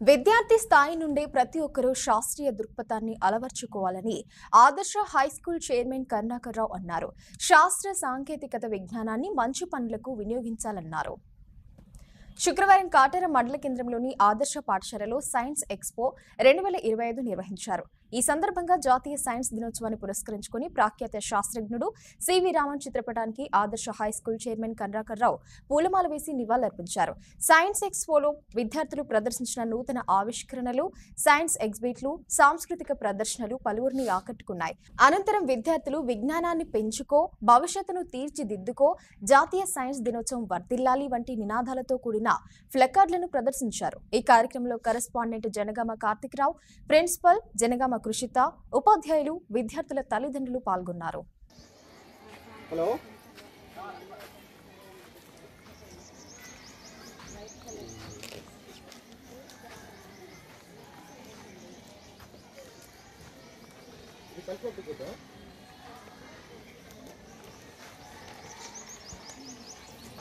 విద్యార్థి స్థాయి నుండే ప్రతి ఒక్కరూ శాస్త్రీయ దృక్పథాన్ని అలవర్చుకోవాలని ఆదర్శ హైస్కూల్ చైర్మన్ కరుణాకర్ రావు అన్నారు. శాస్త్ర సాంకేతికత విజ్ఞానాన్ని మంచి పనులకు వినియోగించాలన్నారు. శుక్రవారం కాటేర మండల కేంద్రంలోని ఆదర్శ పాఠశాలలో సైన్స్ ఎక్స్పో 2025 నిర్వహించారు. ఈ సందర్భంగా జాతీయ సైన్స్ దినోత్సవాన్ని పురస్కరించుకుని ప్రఖ్యాత శాస్త్రజ్ఞుడు సివి రామన్ చిత్రపటానికి ఆదర్శ హైస్కూల్ చైర్మన్ కరుణాకర్ రావు పూలమాల వేసి నివాళులర్పించారు. సైన్స్ ఎక్స్పోలో విద్యార్థులు ప్రదర్శించిన నూతన ఆవిష్కరణలు, సైన్స్ ఎగ్జిబిట్లు, సాంస్కృతిక ప్రదర్శనలు పలువురిని ఆకట్టుకున్నాయి. అనంతరం విద్యార్థులు విజ్ఞానాన్ని పెంచుకో, భవిష్యత్తును తీర్చిదిద్దుకో, జాతీయ సైన్స్ దినోత్సవం వర్ధిల్లాలి వంటి నినాదాలతో కూడిన ఫ్లెకార్డులను ప్రదర్శించారు. ఈ కార్యక్రమంలో కరెస్పాండెంట్ జనగామ కార్తిక్రావు, ప్రిన్సిపల్ జనగామ కృషిత, ఉపాధ్యాయులు, విద్యార్థుల తల్లిదండ్రులు పాల్గొన్నారు. హలో ఇది కలిపి